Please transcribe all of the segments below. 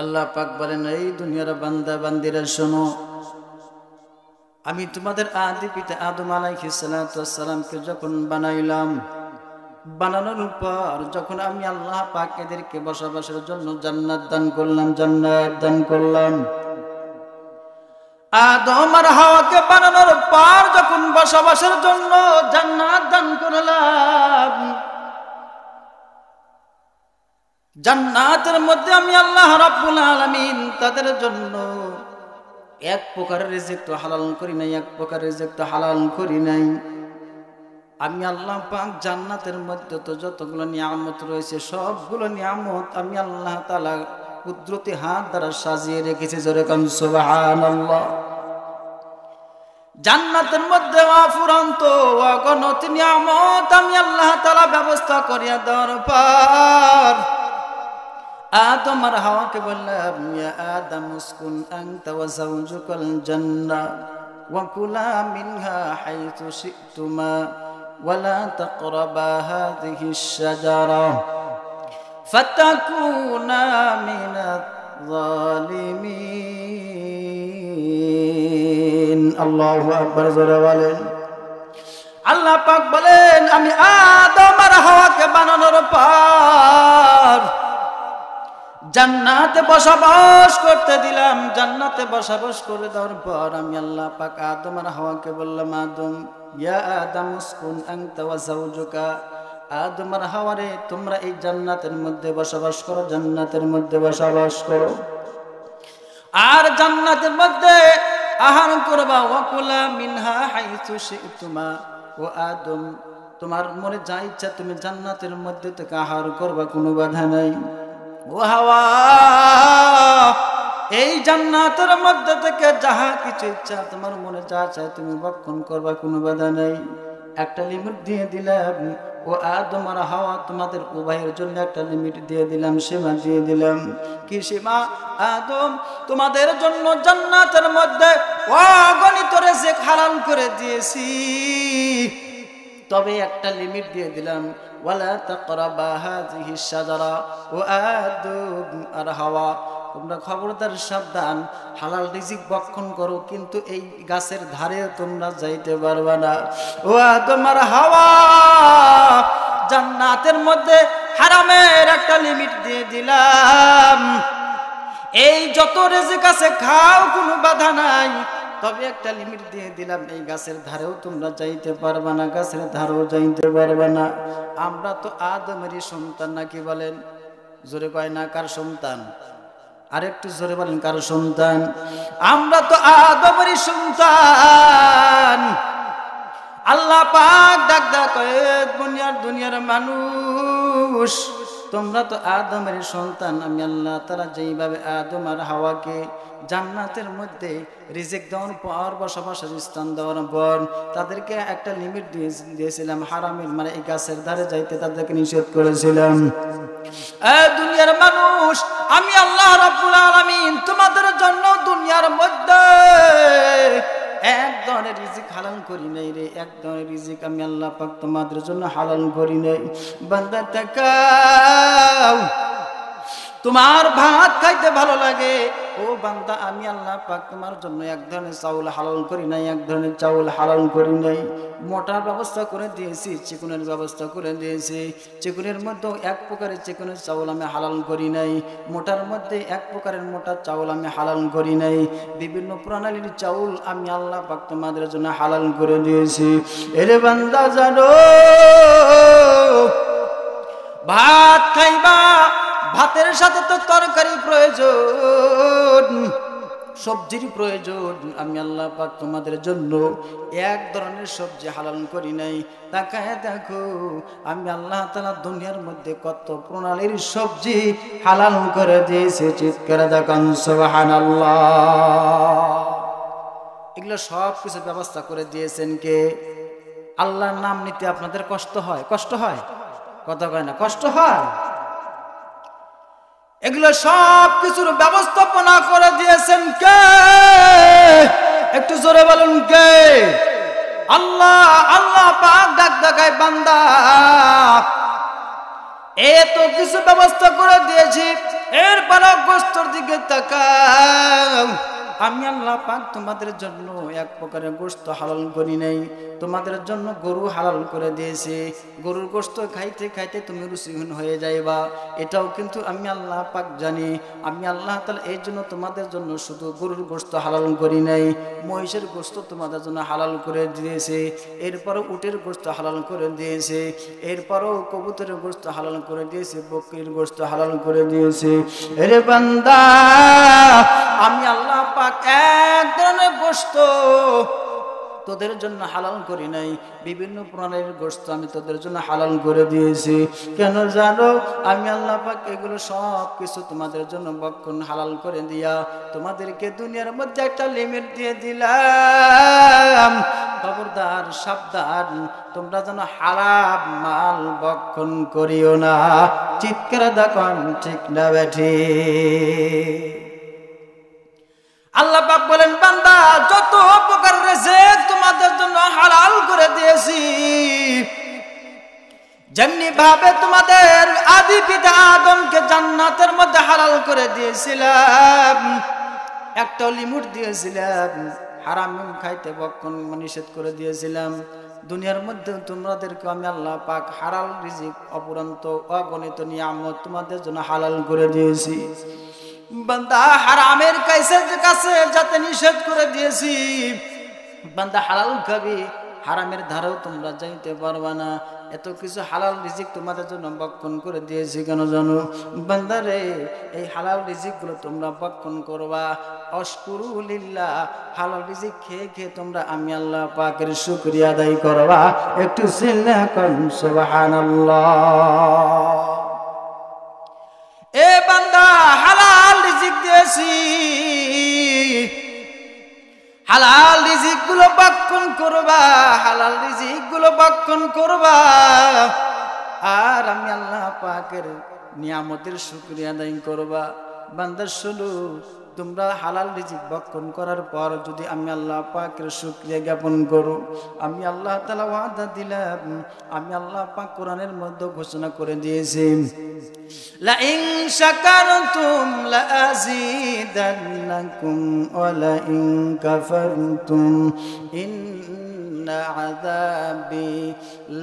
আল্লাহ পাক বলেন, এই দুনিয়ার বান্দা বান্দিরা শোনো, আমি তোমাদের আদি পিতা আদম আলাইহিস সালাতু ওয়াস সালামকে যখন বানাইলাম, বানানোর পর যখন আমি আল্লাহ পাক এদেরকে বসবাসের জন্য জান্নাত দান করলাম, আদম আর হাওয়াকে বানানোর পর যখন বসবাসের জন্য জান্নাত দান করলাম, জান্নাতের মধ্যে আমি আল্লাহ রাব্বুল আলামিন তাদের জন্য এক প্রকার রিজিক তো হালাল করি নাই, এক প্রকার রিজিক তো হালাল করি নাই। আমি আল্লাহ পাক জান্নাতের মধ্যে তো যতগুলো নিয়ামত রয়েছে সবগুলো নিয়ামত আমি আল্লাহ তাআলা কুদরতি হাত দ্বারা সাজিয়ে রেখেছি। জোরে কান সুবহানাল্লাহ। জান্নাতের মধ্যে অফুরন্ত অগণিত নিয়ামত আমি আল্লাহ তাআলা ব্যবস্থা করিয়া দেওয়ার পর আদম আর হাওয়াকে বললাম, ইয়া আদম উসকুন আনতা ওয়া যাওজুকাল জান্নাহ ওয়া কুলা মিনহা হাইতু শি'তুমা ওয়া লা তাকরাবা হাযিহিশ শাজারা ফাতাকুনা মিনাজ জালিমিন। আল্লাহু আকবার। জোরে বলেন। আল্লাহ পাক বলেন, আমি আদম আর হাওয়াকে বানানোর পর জান্নাতে বসবাস করতে দিলাম। জান্নাতে বসবাস করে দেওয়ার পর আমি আল্লাহ পাক আদম আর হাওয়াকে বললাম, আদম, ইয়া আদম উসকুন আনতা ওয়া যাওজুকা, আদম আর হাওয়া রে, তোমরা এই জান্নাতের মধ্যে বসবাস করো, জান্নাতের মধ্যে বসবাস করো আর জান্নাতের মধ্যে আহার করবা। ওয়া কুলা মিনহা হাইতু শি'তুমা, ও আদম, তোমার মনে যা ইচ্ছা তুমি জান্নাতের মধ্যে থেকে আহার করবা, কোনো বাধা নাই। ও হাওয়া, এই জান্নাতের মধ্যে থেকে যাহা কিছু ইচ্ছা তোমার মনে যা চায় তুমি ভক্ষণ করবা, কোনো বাধা নাই। একটা লিমিট দিয়ে দিলাম। ও আদম আর হাওয়া, তোমাদের উভয়ের জন্য একটা লিমিট দিয়ে দিলাম, সীমা দিয়ে দিলাম। কি সীমা? আদম, তোমাদের জন্য জান্নাতের মধ্যে অগণিত রিজিক হালাল করে দিয়েছি, তবে একটা লিমিট দিয়ে দিলাম, ওয়ালা তাকরাবা হাযিহিশ শাজারা। ও আদম আর হাওয়া, তোমরা খবরদার সাবধান, হালাল রিজিক ভক্ষণ করো, কিন্তু এই গাছের ধারে তোমরা যাইতে পারবে না। ও আদম আর হাওয়া, জান্নাতের মধ্যে হারামের একটা লিমিট দিয়ে দিলাম। এই যত রিজিক আছে খাও, কোনো বাধা নাই, তবে একটা লিমিট দিয়ে দিলাম, এই গাছের ধারেও তোমরা যাইতে পারবে না, গাছের ধারেও যাইতে পারবে না। আমরা তো আদমেরই সন্তান, নাকি বলেন? জোরে কয় না, কার সন্তান? আরেকটু জোরে বলেন, কার সন্তান? আমরা তো আদমেরই সন্তান। আল্লাহ পাক ডাক ডাক কয়ে, দুনিয়ার মানুষ, তোমরা তো আদমের সন্তান। আমি আল্লাহ তাআলা যেইভাবে আদম আর হাওয়াকে জান্নাতের মধ্যে রিজিক দেওয়ার পর, বসবাসের স্থান দেওয়ার পর তাদেরকে একটা লিমিট দিয়েছিলাম, হারামের মানে এই গাছের ধারে যাইতে তাদেরকে নিষেধ করেছিলাম। দুনিয়ার মানুষ, আমি আল্লাহ রাব্বুল আলামিন তোমাদের জন্য দুনিয়ার মধ্যে এক ধরনের রিজিক হালাল করি নাই রে, এক ধরনের রিজিক আমি আল্লাহ পাক তোমাদের জন্য হালাল করি নাই। বান্দা তাকাও, তোমার ভাত খাইতে ভালো লাগে, ও বান্দা, আমি আল্লাহ পাক তোমার জন্য এক ধরনের চাউল হালাল করি নাই, এক ধরনের চাউল হালাল করি নাই। মোটার ব্যবস্থা করে দিয়েছি, চিকনের ব্যবস্থা করে দিয়েছি। চিকনের মধ্যেও এক প্রকারের চিকনের চাউল আমি হালাল করি নাই, মোটার মধ্যে এক প্রকারের মোটা চাউল আমি হালাল করি নাই। বিভিন্ন প্রণালীর চাউল আমি আল্লাহ পাক তোমাদের জন্য হালাল করে দিয়েছি। এরে বান্দা, জানো ভাত খাইবা, ভাতের সাথে তো তরকারি প্রয়োজন, সবজির প্রয়োজন। আমি আল্লাহ পাক তোমাদের জন্য এক ধরনের সবজি হালাল করি নাই। তাকায় দেখো, আমি আল্লাহ তাআলা দুনিয়ার মধ্যে কত প্রণালীর সবজি হালাল করে দিয়েছে। চিৎকার দেখান সুবহানাল্লাহ। এগুলো সব কিছু ব্যবস্থা করে দিয়েছেন কে? আল্লাহর নাম নিতে আপনাদের কষ্ট হয়? কষ্ট হয়? কথা কয় না, কষ্ট হয়? এগুলো সব কিছুর ব্যবস্থাপনা করে দিয়েছেন কে? একটু জোরে বলুন, কে? আল্লাহ। আল্লাহ পাক ডাক দেখায়, বান্দা, এত কিছু ব্যবস্থা করে দিয়েছি, এরপরও গোশতের দিকে তাকাও, আমি আল্লাহ পাক তোমাদের জন্য এক প্রকারের গোশত হালাল করি নাই, তোমাদের জন্য গরু হালাল করে দিয়েছি। গরুর গোশত খাইতে খাইতে তুমি রুচিহীন হয়ে যাইবা, এটাও কিন্তু আমি আল্লাহ পাক জানি। আমি আল্লাহ তাআলা এই জন্য তোমাদের জন্য শুধু গরুর গোশত হালাল করি নাই, মহিষের গোশত তোমাদের জন্য হালাল করে দিয়েছে, এরপরও উটের গোশত হালাল করে দিয়েছে, এরপরও কবুতরের গোশত হালাল করে দিয়েছে, বকরির গোশত হালাল করে দিয়েছে। এরে বান্দা, আমি আল্লাহ পাক এক ধরনের গোশত তোদের জন্য হালাল করি নাই, বিভিন্ন প্রণালীর গোশত আমি তোদের জন্য হালাল করে দিয়েছি। কেন জানো? আমি আল্লাহ পাক এগুলো সব কিছু তোমাদের জন্য বক্ষণ হালাল করে দিয়া তোমাদেরকে দুনিয়ার মধ্যে একটা লিমিট দিয়ে দিলাম। খবরদার, সাবধান, তোমরা যেন হারাম মাল বক্ষণ করিও না। চিৎকার দেখুন, ঠিক না বেঠি? আল্লাহ পাক বলেন, বান্দা, যত প্রকার রিজিক তোমাদের জন্য হালাল করে দিয়েছি, যেমনি ভাবে তোমাদের আদি পিতা আদমকে জান্নাতের মধ্যে হালাল করে দিয়েছিলাম, একটা লিমিট দিয়েছিলাম, হারাম খাইতে বক্ষণ নিষেধ করে দিয়েছিলাম। দুনিয়ার মধ্যে তোমাদেরকে আমি আল্লাহ পাক হালাল রিজিক অপরন্ত অগণিত নিয়ামত তোমাদের জন্য হালাল করে দিয়েছি। বান্দা, হারামের কাছে যাতে নিষেধ করে দিয়েছি, বান্দা হালাল খাবি, হারামের ধারেও তোমরা যাইতে পারবা না। এত কিছু হালাল রিজিক তোমাদের জন্য বক্ষণ করে দিয়েছি কেন জানো? বান্দারে, এই হালাল রিজিক গুলো তোমরা বক্ষণ করবা। আশকুরু লিল্লাহ, হালাল রিজিক খেয়ে খেয়ে তোমরা আমি আল্লাহ পাকের শুকরিয়া আদায় করবা। একটু সিল্লা করুন সুবহানাল্লাহ। এ বান্দা, হালাল রিজিক দিয়েছি, হালাল রিজিক গুলো বক্ষণ করবা, হালাল রিজিক গুলো বক্ষণ করবা, আর আমি আল্লাহ পাকের নিয়ামতের শুকরিয়া আদায় করবা। বান্দা শুনো, তোমরা হালাল রিজিক বক্ষণ করার পর যদি আমি আল্লাহ পাকের শুকরিয়া জ্ঞাপন করো, আমি আল্লাহ তাআলা ওয়াদা দিলাম, আমি আল্লাহ পাক কোরআনের মধ্যে ঘোষণা করে দিয়েছি, লা ইন শাকারতুম লা আযীদান্নাকুম ওয়া লা ইন কাফারতুম ইন্না আযাবি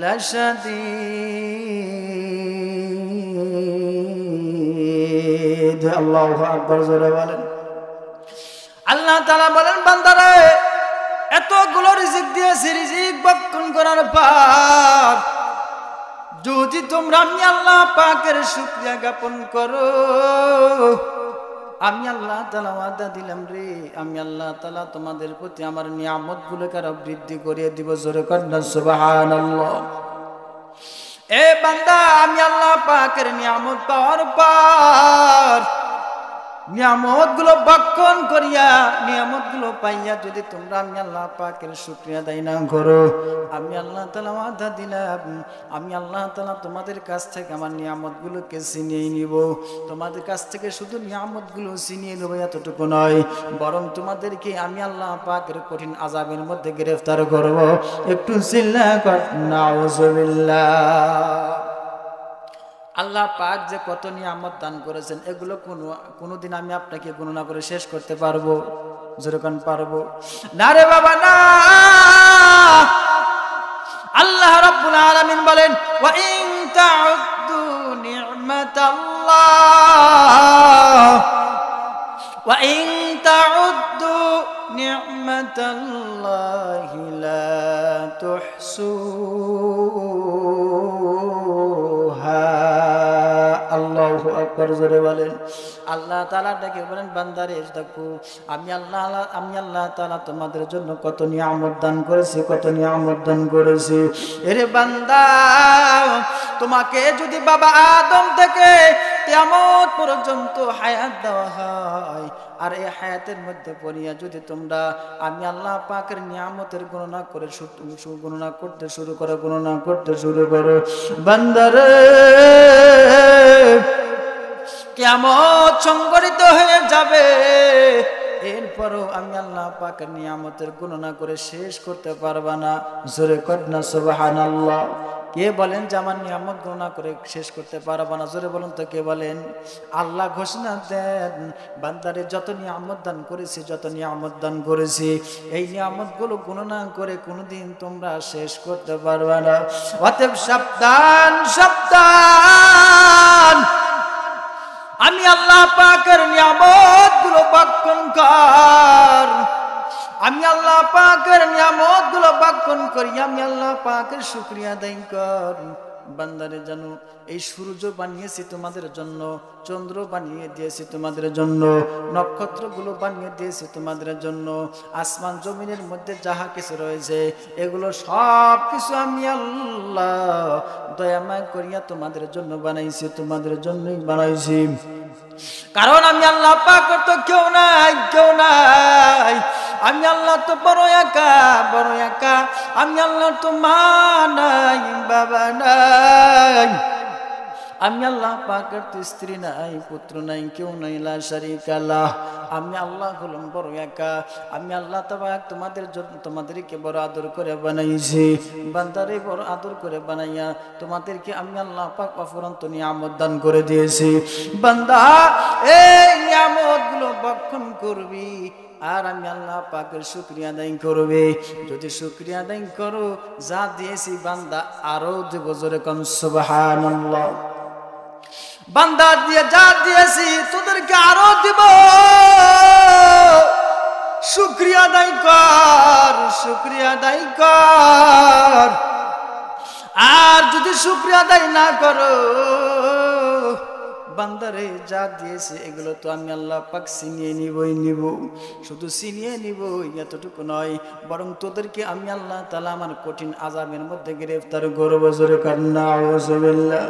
লাশাদীদ। আল্লাহু আকবার, জোরে বলেন। আল্লাহ তাআলা বলেন, বান্দারে, এতগুলো রিজিক দিয়েছি, রিজিক বক্ষণ করার পর যদি তোমরা আমি আল্লাহ পাকের শুকরিয়া জ্ঞাপন করো, আমি আল্লাহ তাআলা ওয়াদা দিলাম রে, আমি আল্লাহ তাআলা তোমাদের প্রতি আমার নিয়ামত গুলোকে আরো বৃদ্ধি করিয়ে দিব। জোরে কন্যা সুবহানাল্লাহ। এ বান্দা, আমি আল্লাহ পাকের নিয়ামত পাওয়ার পর নিয়ামত গুলো বক্ষণ করিয়া, নিয়ামত গুলো পাইয়া যদি তোমরা আমি আল্লাহ পাকের শুকরিয়া আদায় না করো, আমি আল্লাহ তাআলা ওয়াদা দিলাম, আমি আল্লাহ তাআলা তোমাদের কাছ থেকে আমার নিয়ামত গুলোকে ছিনিয়ে নিব। তোমাদের কাছ থেকে শুধু নিয়ামত গুলো ছিনিয়ে নেব এতটুকু নয়, বরং তোমাদেরকে আমি আল্লাহ পাকের কঠিন আযাবের মধ্যে গ্রেফতার করব। একটু চিল্লা কর নাউযুবিল্লাহ। আল্লাহ পাক যে কত নিয়ামত দান করেছেন, এগুলো কোনোদিন আমি আপনাকে গণনা করে শেষ করতে পারবো? যেরকম পারবো না রে বাবা, না। আল্লাহ রাব্বুল আলামিন বলেন, ওয়া ইন তাউদ্দু নি'মাতাল্লাহ, ওয়া ইন তাউদ্দু নি'মাতাল্লাহি লা তুহসুহা। আল্লাহু আকবার, জোরে বলেন। আল্লাহ তাআলা ডেকে বলেন, বান্দারে দেখো, আমি আল্লাহ তাআলা তোমাদের জন্য কত নিয়ামত দান করেছি, কত নিয়ামত দান করেছি। এরে বান্দা, তোমাকে যদি বাবা আদম থেকে কিয়ামত পর্যন্ত হায়াত দেওয়া হয়, আর এই হায়াতের মধ্যে পড়িয়া যদি তোমরা আমি আল্লাহ পাকের নিয়ামতের গণনা করতে শুরু করো, বান্দারে, কিয়ামত সংঘটিত হয়ে যাবে। এরপরও আমি আল্লাহ পাকের নিয়ামতের গণনা করে শেষ করতে পারবা না। জোরে কন্যা সুবহানাল্লাহ। কে বলেন যে আমার নিয়ামত গণনা করে শেষ করতে পারবা না? জোরে বলুন তো কে বলেন? আল্লাহ ঘোষণা দেন, বান্দারে যত নিয়ামত দান করেছি, যত নিয়ামত দান করেছি, এই নিয়ামতগুলো গণনা করে কোনোদিন তোমরা শেষ করতে পারবে না। অতএব সাবধান, সাবধান। আমি আল্লাহ পাকের নিয়ামতগুলো ভক্ষণ কর। আমি আল্লাহ পাকের নিয়ামতগুলো ভক্ষণ করি। আমি আল্লাহ পাকের শুকরিয়া আদায় কর। বান্দারে জানো, এই সূর্য বানিয়েছি তোমাদের জন্য, চন্দ্র বানিয়ে দিয়েছি তোমাদের জন্য, নক্ষত্রগুলো বানিয়ে দিয়েছি তোমাদের জন্য, আসমান জমিনের মধ্যে যাহা কিছু রয়েছে এগুলো সব কিছু আমি আল্লাহ দয়াময় করিয়া তোমাদের জন্য বানাইছি, তোমাদের জন্যই বানাইছি। কারণ আমি আল্লাহ পাকের তো কেউ নাই, কেউ নাই। আমি আল্লাহ তো বড় একা, বড় একা। আমি আল্লাহ তো মা নাই, বাবা নাই। আমি আল্লাহ পাকের তো স্ত্রী নাই, পুত্র নাই, কেউ নাই, লা শারীকা লাহ। আমি আল্লাহ হলাম বড় একা। আমি আল্লাহ তাবারক তোমাদের জন্য, তোমাদেরকে বড় আদর করে বানাইছি। বান্দারে বড় আদর করে বানাইয়া তোমাদেরকে আমি আল্লাহ পাক অফুরন্ত নিয়ামত দান করে দিয়েছি। বান্দা এই নিয়ামতগুলো ভক্ষণ করবি, আর আমি আল্লাহ পাকের শুকরিয়া আদায় করবে। যদি শুকরিয়া আদায় করো, যা দিয়েছি বান্দা আরো দেব। জোরে কোন সুবহানাল্লাহ। বান্দা দিয়ে যা দিয়েছি তোদেরকে আরো দিব। শুকরিয়া আদায় কর, শুকরিয়া আদায় কর। আর যদি শুকরিয়া আদায় না করো, বান্দারে যা দিয়েছে এগুলো তো আমি আল্লাহ পাক ছিনিয়ে নিবই নিব। শুধু ছিনিয়ে নিব এতটুকু নয়, বরং তোদেরকে আমি আল্লাহ তাআলা আমার কঠিন আযাবের মধ্যে গ্রেফতার করব। জোরে কান্না আউযুবিল্লাহ।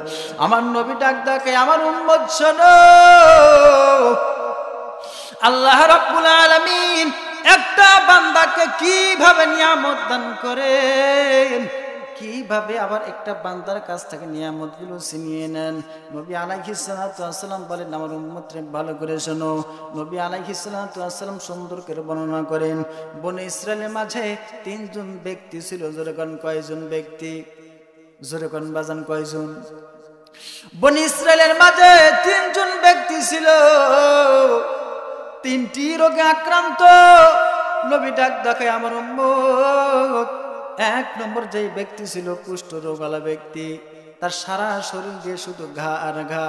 আমার নবী ডাক ডাকে, আমার উম্মত শোনো, আল্লাহ রাব্বুল আলামিন একটা বান্দাকে কিভাবে নিয়ামত দান করেন, কিভাবে আবার একটা বান্দার কাছ থেকে নিয়ামতগুলো ছিনিয়ে নেন। নবী আলাইহিস সালাতু ওয়াস সালাম বলেন, আমার উম্মতরে ভালো করে শোনো। নবী আলাইহিস সালাতু ওয়াস সালাম সুন্দর করে বর্ণনা করেন, বনে ইসরায়েলের মাঝে তিনজন ব্যক্তি ছিল। জোরে কোন কয়জন ব্যক্তি? জোরে কোন বাজান কয়জন? বনে ইসরায়েলের মাঝে তিনজন ব্যক্তি ছিল, তিনটি রোগে আক্রান্ত। নবী ডাক দেখায়, আমার উম্মত, এক নম্বর যে ব্যক্তি ছিল কুষ্ঠ রোগওয়ালা ব্যক্তি। তার সারা শরীর দিয়ে শুধু ঘা আর ঘা,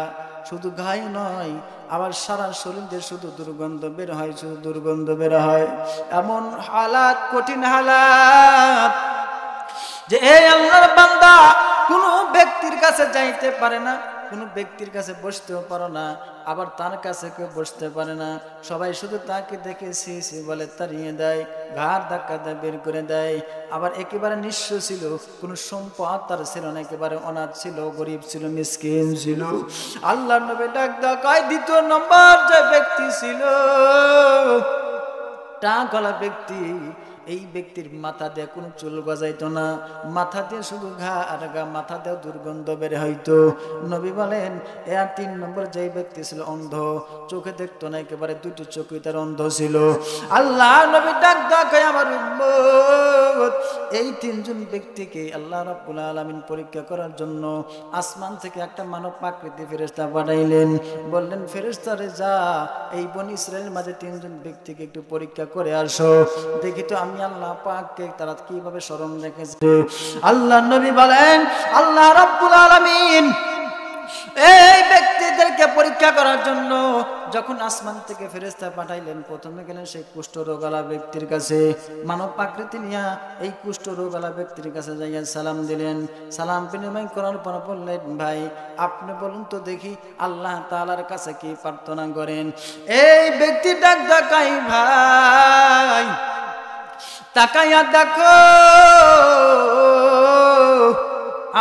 শুধু ঘাই নয়, আবার সারা শরীর দিয়ে শুধু দুর্গন্ধ বের হয়, শুধু দুর্গন্ধ বের হয়। এমন হালাত, কঠিন হালাত যে এই আল্লাহর বান্দা কোনো ব্যক্তির কাছে যাইতে পারে না, কোনো ব্যক্তির কাছে বসতেও পারো না, আবার তার কাছে কেউ বসতে পারে না। সবাই শুধু তাকে দেখে সি সি বলে তাড়িয়ে দেয়, ঘাড় ধাক্কা দেয়, বের করে দেয়। আবার একেবারে নিঃস্ব ছিল, কোনো সম্পদ তার ছিল না, একেবারে অনাথ ছিল, গরিব ছিল, মিসকিন ছিল। আল্লাহর নবী ডাক দেখায়, দ্বিতীয় নম্বর যে ব্যক্তি ছিল টাকওয়ালা ব্যক্তি, এই ব্যক্তির মাথা দিয়ে কোনো চুল গজাইতো না, মাথা দিয়ে শুধু ঘা আর ঘা, মাথা দিয়ে দুর্গন্ধ বের হইতো। নবী বলেন, এর তিন নম্বর যে ব্যক্তি ছিল অন্ধ, চোখে দেখতো না, একেবারে দুটো চোখই তার অন্ধ ছিল। আল্লাহ নবী ডাক দেখায়, আমার উম্মত, এই তিনজন ব্যক্তিকে আল্লাহ রাব্বুল আলামিন পরীক্ষা করার জন্য আসমান থেকে একটা মানব আকৃতি ফেরেশতা পাঠাইলেন। বললেন, ফেরেশতারে যা, এই বনী ইসরায়েলের মাঝে তিনজন ব্যক্তিকে একটু পরীক্ষা করে আসো, দেখি তো আমি আল্লাহ পাককে তারা কিভাবে স্মরণ রেখেছে। আল্লাহ নবী বলেন, আল্লাহ রাব্বুল আলামিন এই ব্যক্তিদেরকে পরীক্ষা করার জন্য যখন আসমান থেকে ফেরেশতা পাঠাইলেন, প্রথমে গেলেন সেই কুষ্ঠ রোগওয়ালা ব্যক্তির কাছে, মানব আকৃতি নিয়ে এই কুষ্ঠ রোগওয়ালা ব্যক্তির কাছে যাইয়া সালাম দিলেন। সালাম বিনিময় করার পর বললেন, ভাই আপনি বলুন তো দেখি আল্লাহ তাআলার কাছে কি প্রার্থনা করেন। এই ব্যক্তি ডাক দেখাই, ভাই তাকাইয়া দেখো,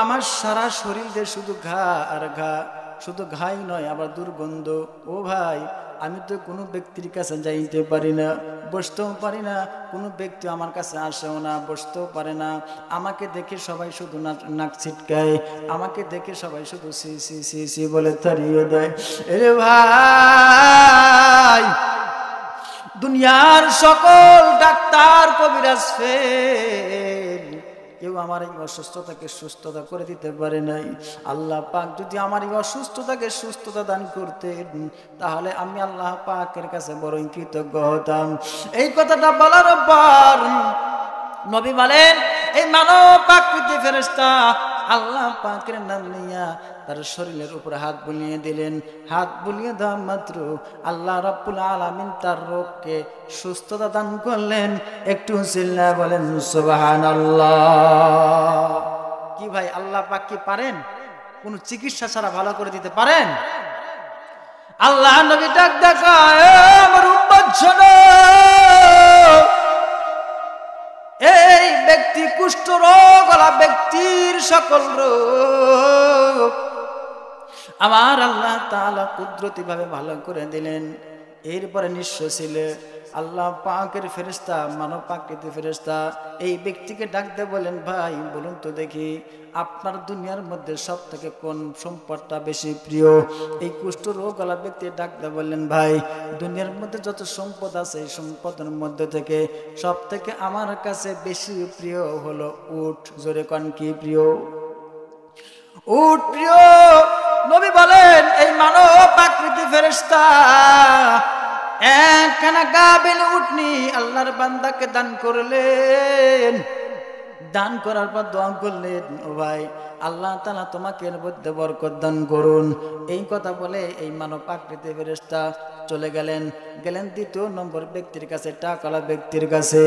আমার সারা শরীর দিয়ে শুধু ঘা আর ঘা, শুধু ঘাই নয়, আবার দুর্গন্ধ। ও ভাই, আমি তো কোনো ব্যক্তির কাছে যাইতে পারি না, বসতেও পারি না, কোনো ব্যক্তি আমার কাছে আসেও না, বসতেও পারে না। আমাকে দেখে সবাই শুধু নাক ছিটকায়, আমাকে দেখে সবাই শুধু সি সি সি সি বলে তাড়িয়ে দেয়। এরে ভাই, দুনিয়ার সকল ডাক্তার কবিরাজ ফেল, কেউ আমার এই অসুস্থতাকে সুস্থতা করে দিতে পারে নাই। আল্লাহ পাক যদি আমার এই অসুস্থতাকে সুস্থতা দান করতেন, তাহলে আমি আল্লাহ পাকের কাছে বড়ই কৃতজ্ঞ হতাম। এই কথাটা বলার পর নবী বলেন, এই মানব আকৃতি ফেরেশতা আল্লাহ পাকের নাম নিয়া তার শরীরের উপর হাত বুলিয়ে দিলেন। হাত বুলিয়ে দেওয়া মাত্র আল্লাহ রাব্বুল আলামিন তার রোগকে সুস্থতা দান করলেন। একটু চিল্লায়া বলেন সুবহানাল্লাহ। কি ভাই, আল্লাহ পাক কি পারেন? কোন চিকিৎসা ছাড়া ভালো করে দিতে পারেন? আল্লাহ নবী ডাক দেখায়, আমার উম্মত শোনো, এই ব্যক্তি কুষ্ঠ রোগ ওলা ব্যক্তির সকল রোগ আমার আল্লাহ তাআলা কুদরতি ভাবে ভালো করে দিলেন। এরপরে নিঃস্ব ছিল আল্লাহ পাকের ফেরেশতা, মানব আকৃতির ফেরেশতা এই ব্যক্তিকে ডাকতে বলেন, ভাই বলুন তো দেখি, আপনার দুনিয়ার মধ্যে সব থেকে কোন সম্পদটা বেশি প্রিয়? এই কুষ্ঠ রোগওয়ালা ব্যক্তি ডাকতে বললেন, ভাই দুনিয়ার মধ্যে যত সম্পদ আছে এই সম্পদের মধ্যে থেকে সব থেকে আমার কাছে বেশি প্রিয় হলো উট। জোরে কোন কি প্রিয়? উট প্রিয়। নবী বলেন, এই মানব আকৃতির ফেরেশতা একখানা গাভীর উটনি আল্লাহর বান্দাকে দান করলেন। দান করার পর দোয়া করলেন, ও ভাই আল্লাহ তাআলা তোমাকে এর মধ্যে বরকত দান করুন। এই কথা বলে এই মানব আকৃতির ফেরেশতা চলে গেলেন দ্বিতীয় নম্বর ব্যক্তির কাছে, টাকাওয়ালা ব্যক্তির কাছে।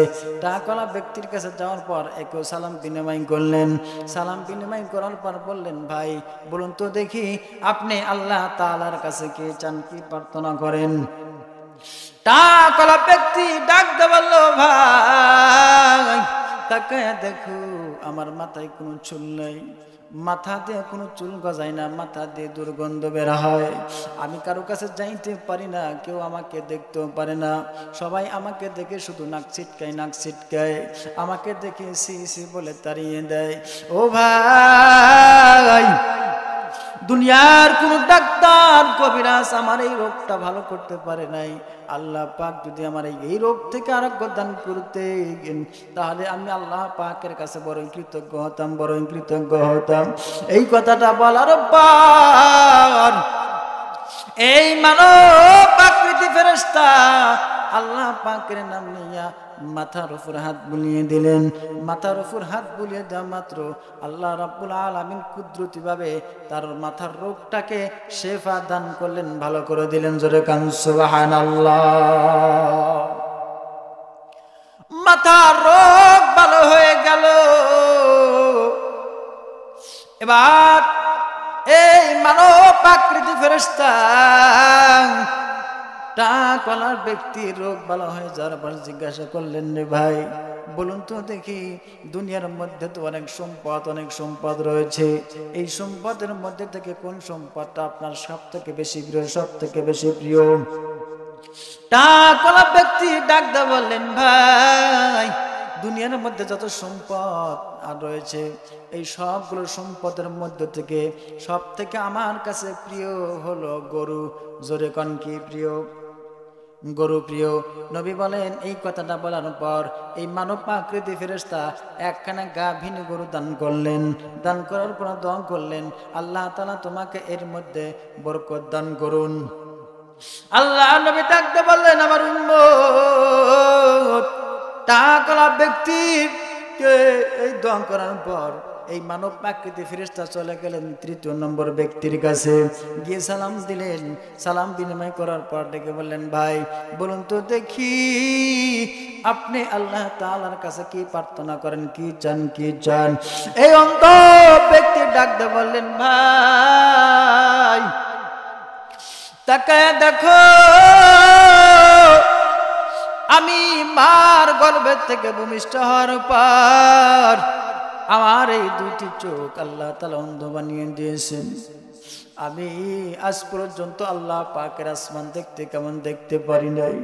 টাকাওয়ালা ব্যক্তির কাছে যাওয়ার পর একটু সালাম বিনিময় করলেন। সালাম বিনিময় করার পর বললেন, ভাই বলুন তো দেখি, আপনি আল্লাহ তাআলার কাছে কি চান, কি প্রার্থনা করেন? টাকাওয়ালা ব্যক্তি ডাকতে বলল, ভাই তাকে দেখো, আমার মাথায় কোনো চুল নাই, মাথা দিয়ে কোনো চুল গজায় না, মাথা দিয়ে দুর্গন্ধ বের হয়, আমি কারো কাছে যাইতে পারি না, কেউ আমাকে দেখতেও পারে না, সবাই আমাকে দেখে শুধু নাক ছিটকায়, আমাকে দেখে সি সি বলে তাড়িয়ে দেয়। ও ভাই, দুনিয়ার কোন ডাক্তার কবিরাজ আমার এই রোগটা ভালো করতে পারে নাই। আল্লাহ পাক যদি আমার এই রোগ থেকে আরোগ্য দান করতেন, তাহলে আমি আল্লাহ পাকের কাছে বড় কৃতজ্ঞ হতাম। এই কথাটা বলার পর এই মানব আকৃতি ফেরেশতা আল্লাহ পাকের নাম নিয়া মাথার উপর হাত বুলিয়ে দিলেন। মাথার উপর হাত বুলিয়ে দেওয়া মাত্র আল্লাহ রাব্বুল আলামিন কুদরতি ভাবে তার মাথার রোগটাকে শেফা দান করলেন, ভালো করে দিলেন। জোরে কান সুবহানাল্লাহ। মাথার রোগ ভালো হয়ে গেল। এবার এই মানব আকৃতি ফেরেশতা টাকাওয়ালা ব্যক্তির রোগ ভালো হয়ে যাওয়ার পর জিজ্ঞাসা করলেন, রে ভাই বলুন তো দেখি, দুনিয়ার মধ্যে তো অনেক সম্পদ রয়েছে, এই সম্পদের মধ্যে থেকে কোন সম্পদটা আপনার সব থেকে বেশি প্রিয়? টাকাওয়ালা ব্যক্তি ডাকতে বললেন, ভাই দুনিয়ার মধ্যে যত সম্পদ আর রয়েছে এই সবগুলো সম্পদের মধ্যে থেকে সব থেকে আমার কাছে প্রিয় হলো গরু। জোরে কোন কি প্রিয়? গরু প্রিয়। নবী বলেন, এই কথাটা বলার পর এই মানব আকৃতি ফেরেশতা একখানা গাভীন গরু দান করলেন। দান করার পর দোয়া করলেন, আল্লাহ তাআলা তোমাকে এর মধ্যে বরকত দান করুন। আল্লাহ নবী ডাকতে বললেন, আমার উম্মত টাকাওয়ালা ব্যক্তিকে এই দোয়া করার পর এই মানব আকৃতি ফেরেশতা চলে গেলেন তৃতীয় নম্বর ব্যক্তির কাছে, গিয়ে সালাম দিলেন। সালাম বিনিময় করার পর ডেকে বললেন, ভাই বলুন তো দেখি, আপনি আল্লাহ তাআলার কাছে কি প্রার্থনা করেন, কি চান? এই অন্ধ ব্যক্তি ডাকতে বললেন, ভাই তাকায় দেখো, আমি মার গর্ভের থেকে ভূমিষ্ঠ হওয়ার পর আমার এই দুটি চোখ আল্লাহ তাআলা অন্ধ বানিয়ে দিয়েছেন। আমি আজ পর্যন্ত আল্লাহ পাকের আসমান দেখতে কেমন দেখতে পারি নাই,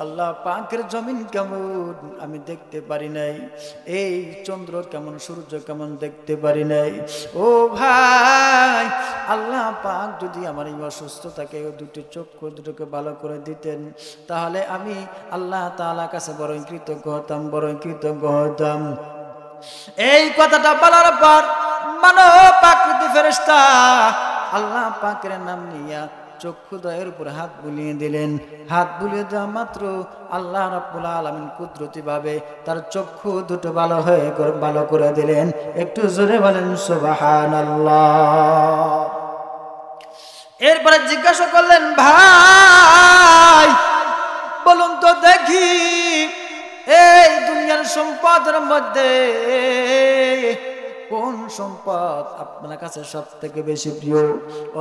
আল্লাহ পাকের জমিন কেমন আমি দেখতে পারি নাই, এই চন্দ্র কেমন সূর্য কেমন দেখতে পারি নাই। ও ভাই, আল্লাহ পাক যদি আমার এই অসুস্থতাকে দুটি চক্ষু দুটোকে ভালো করে দিতেন, তাহলে আমি আল্লাহ তাআলার কাছে বড়ই কৃতজ্ঞ হতাম, বড়ই কৃতজ্ঞ হতাম। এই কথাটা বলার পর মানব আকৃতি ফেরেশতা আল্লাহ পাকের নাম নিয়া চক্ষুদয়ের উপর হাত বুলিয়ে দিলেন। হাত বুলিয়ে দেওয়া মাত্র আল্লাহ রাব্বুল আলামিন কুদরতি ভাবে তার চক্ষু দুটো ভালো করে দিলেন। একটু জোরে বলেন সুবহানাল্লাহ। এরপরে জিজ্ঞাসা করলেন, ভাই বলুন তো দেখি, এই দুনিয়ার সম্পদের মধ্যে কোন সম্পদ আপনার কাছে সব থেকে বেশি প্রিয়?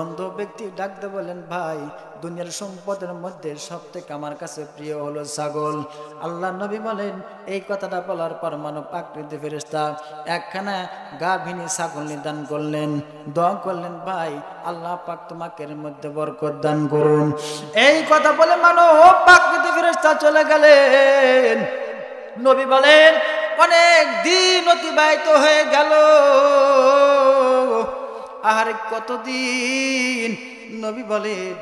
অন্ধ ব্যক্তি ডাকতে বলেন, ভাই দুনিয়ার সম্পদের মধ্যে সব থেকে আমার কাছে প্রিয় হলো ছাগল। আল্লাহ নবী বলেন, এই কথাটা বলার পর মানব আকৃতি ফেরেশতা একখানা গাভিনী ছাগল নিদান করলেন, দোয়া করলেন, ভাই আল্লাহ পাক তোমাকে এর মধ্যে বরকত দান করুন। এই কথা বলে মানব আকৃতি ফেরেশতা চলে গেলেন। নবী বলেন, অনেক দিন অতিবাহিত হয়ে গেল। আর কতদিন? নবী বলেন,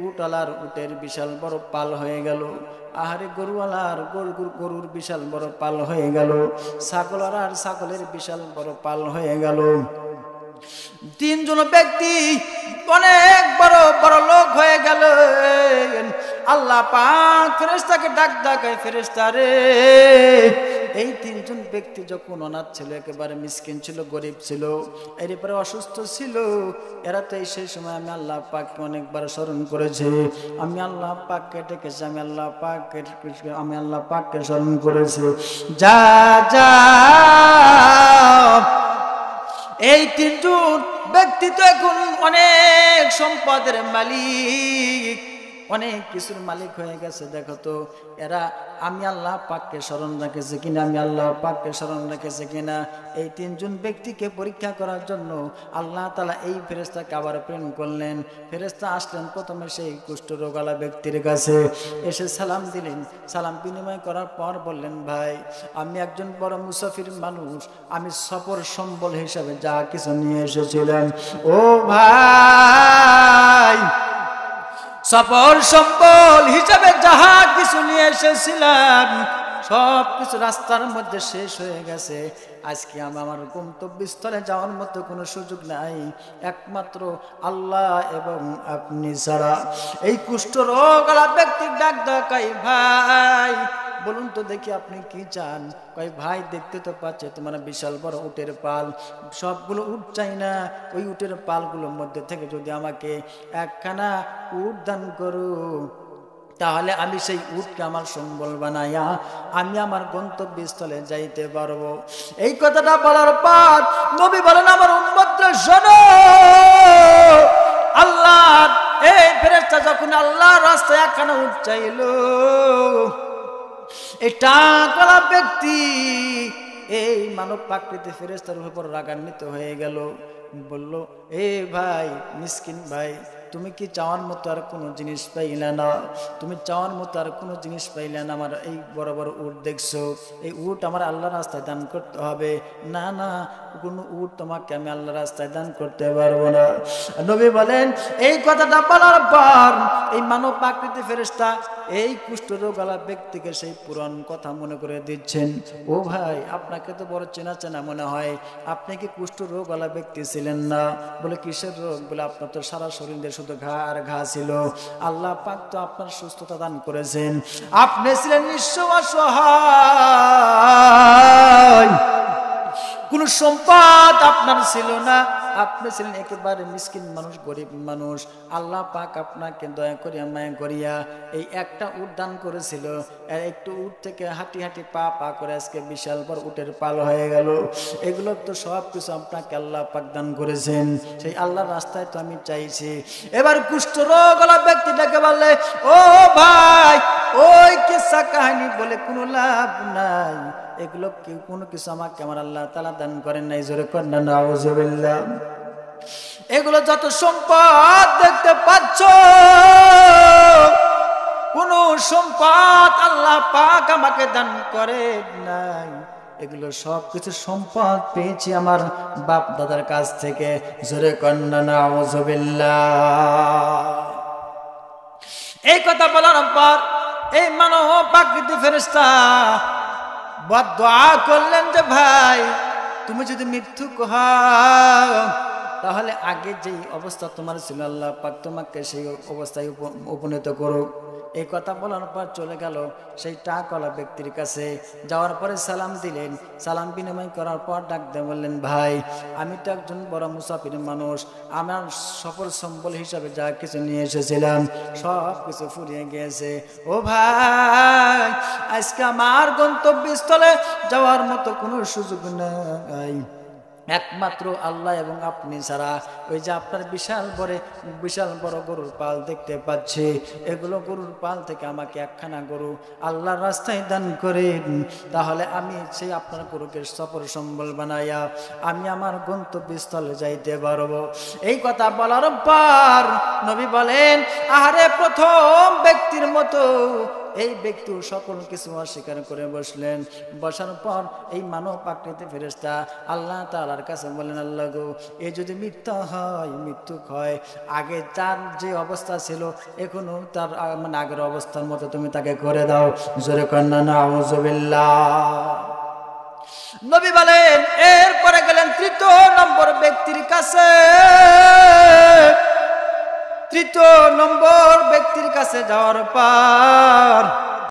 উটওয়ালার উটের বিশাল বড় পাল হয়ে গেল, আহারে গরুওয়ালার গরুর বিশাল বড় পাল হয়ে গেল, ছাগলওয়ালার ছাগলের বিশাল বড় পাল হয়ে গেল। তিনজন ব্যক্তি অনেক বড় বড় লোক হয়ে গেলেন। আল্লাহ পাক ফেরেশতাকে ডাকায়, ফেরেশতা রে, এই তিনজন ব্যক্তি যখন অনাথ ছিল, একেবারে মিসকিন ছিল, গরিব ছিল, এরপরে অসুস্থ ছিল, এরা তো সেই সময় আমি আল্লাহ পাককে অনেকবার স্মরণ করেছে, আমি আল্লাহ পাককে ডেকেছি, আমি আল্লাহ পাককে স্মরণ করেছে। যা যা এই তিনজন ব্যক্তি তো এখন অনেক সম্পদের মালিক, অনেক কিছুর মালিক হয়ে গেছে। দেখো তো এরা আমি আল্লাহ পাককে স্মরণ রেখেছে কিনা, আমি আল্লাহ পাককে স্মরণ রেখেছে কিনা। এই তিনজন ব্যক্তিকে পরীক্ষা করার জন্য আল্লাহ তাআলা এই ফেরেশতাকে আবার প্রেরণ করলেন। ফেরেশতা আসলেন প্রথমে সেই কুষ্ঠরোগওয়ালা ব্যক্তির কাছে, এসে সালাম দিলেন। সালাম বিনিময় করার পর বললেন, ভাই আমি একজন বড় মুসাফির মানুষ, আমি সফর সম্বল হিসাবে যা কিছু নিয়ে এসেছিলাম, ও ভাই সফর সম্বল হিসাবে যাহা কিছু নিয়ে এসেছিলাম সব কিছু রাস্তার মধ্যে শেষ হয়ে গেছে। আজকে আমার গন্তব্যস্থলে যাওয়ার মতো কোনো সুযোগ নাই, একমাত্র আল্লাহ এবং আপনি ছাড়া। এই কুষ্ঠরোগওয়ালা ব্যক্তি ডাক দেয়, ভাই বলুন তো দেখি আপনি কি চান? কয়, ভাই দেখতে তো পাচ্ছে তোমার বিশাল বড় উটের পাল, সবগুলো উট চাই না, ওই উটের পালগুলোর মধ্যে থেকে যদি আমাকে একখানা উট দান করো, তাহলে আমি সেই উটকে আমার সম্বল বানাইয়া আমি আমার গন্তব্যস্থলে যাইতে পারবো। এই কথাটা বলার পর নবী বলেন, আমার উম্মতরা শোনো, আল্লাহ এই ফেরেশতা যখন আল্লাহর রাস্তায় একখানা উট চাইলো, এই টাকাওয়ালা ব্যক্তি এই মানব প্রাকৃতি ফেরেশতার উপর রাগান্বিত হয়ে গেল, বলল, এ ভাই মিসকিন ভাই, তুমি কি চাওয়ার মতো আর কোনো জিনিস পাইলে না? তুমি চাওয়ার মতো আর কোনো জিনিস পাইলে না? আমার এই বড় বড় উট দেখছো, এই উট আমার আল্লাহর রাস্তায় দান করতে হবে। না না, কোনো উট তোমাকে আমি আল্লাহর রাস্তায় দান করতে পারবো না। নবী বলেন, এই কথাটা বলার পর এই মানব প্রাকৃতি ফেরেশতা এই কুষ্ঠরোগওয়ালা ব্যক্তিকে সেই পুরান কথা মনে করে দিচ্ছেন। ও ভাই, আপনাকে তো বড় চেনা চেনা মনে হয়, আপনি কি কুষ্ঠরোগওয়ালা ব্যক্তি ছিলেন না? বলে, কিসের রোগ? বলে, আপনার তো সারা শরীরে শুধু ঘা আর ঘা ছিল, আল্লাহ পাক তো আপনার সুস্থতা দান করেছেন, আপনি ছিলেন নিঃস্ব অসহায়, কোন সম্পদ আপনার ছিল না, আপনি ছিলেন একেবারে মিসকিন মানুষ, গরিব মানুষ। আল্লাহ পাক আপনাকে দয়া করিয়া মায়া করিয়া এই একটা উট দান করেছিল, একটু উট থেকে হাঁটি হাঁটি পা পা করে আজকে বিশাল বড় উটের পাল হয়ে গেল। এগুলো তো সব কিছু আপনাকে আল্লাহ পাক দান করেছেন, সেই আল্লাহর রাস্তায় তো আমি চাইছি। এবার কুষ্ঠরোগওয়ালা ব্যক্তিটাকে বললে, ও ভাই, ওই কিসসা কাহিনী বলে কোনো লাভ নাই, এগুলো কোনো কিছু আমাকে আমার আল্লাহ তাআলা দান করেন নাই। জোরে করেন না নাউজুবিল্লাহ। এগুলো যত সম্পদ দেখতে পাচ্ছ, কোন সম্পদ আল্লাহ পাক আমাকে দান করে নাই। এগুলো সবকিছু সম্পদ পেয়েছি আমার বাপ দাদার কাছ থেকে। জোরে কন্না নাউযুবিল্লাহ। এই কথা বলার পর এই মানব প্রাকৃতিক ফেরেশতা বদদুয়া করলেন যে ভাই তুমি যদি মৃত্যু হও তাহলে আগে যেই অবস্থা তোমার ছিল আল্লাহ পাক তোমাকে সেই অবস্থায় উপনীত করুক। এই কথা বলার পর চলে গেল সেই টাকাওয়ালা ব্যক্তির কাছে। যাওয়ার পরে সালাম দিলেন। সালাম বিনিময় করার পর ডাক দিয়ে বললেন, ভাই আমি তো একজন বড় মুসাফির মানুষ, আমার সফল সম্বল হিসাবে যা কিছু নিয়ে এসেছিলাম সব কিছু ফুরিয়ে গিয়েছে। ও ভাই আজকে আমার গন্তব্যস্থলে যাওয়ার মতো কোনো সুযোগ নাই, একমাত্র আল্লাহ এবং আপনি ছাড়া। ওই যে আপনার বিশাল বড় গরুর পাল দেখতে পাচ্ছি, এগুলো গরুর পাল থেকে আমাকে একখানা গরু আল্লাহর রাস্তায় দান করেন, তাহলে আমি সেই আপনার গরুকে সফর সম্বল বানাইয়া আমি আমার গন্তব্যস্থলে যাইতে পারবো। এই কথা বলার পর নবী বলেন, আহারে প্রথম ব্যক্তির মতো এই ব্যক্তি সকল কিছু অস্বীকার করে বসলেন। বসার পর এই মানব প্রাকৃতিক ফেরেশতা আল্লাহ তাআলার কাছে বলেন, আল্লাহ গো এ যদি মিথ্যা হয়, মৃত্যু হয়, আগে তার যে অবস্থা ছিল এখনো তার মানে আগের অবস্থার মতো তুমি তাকে করে দাও। জোরে কন্না নাউযুবিল্লাহ। নবী বলেন, এরপরে গেলেন তৃতীয় নম্বর ব্যক্তির কাছে। তৃতীয় নম্বর ব্যক্তির কাছে যাওয়ার পর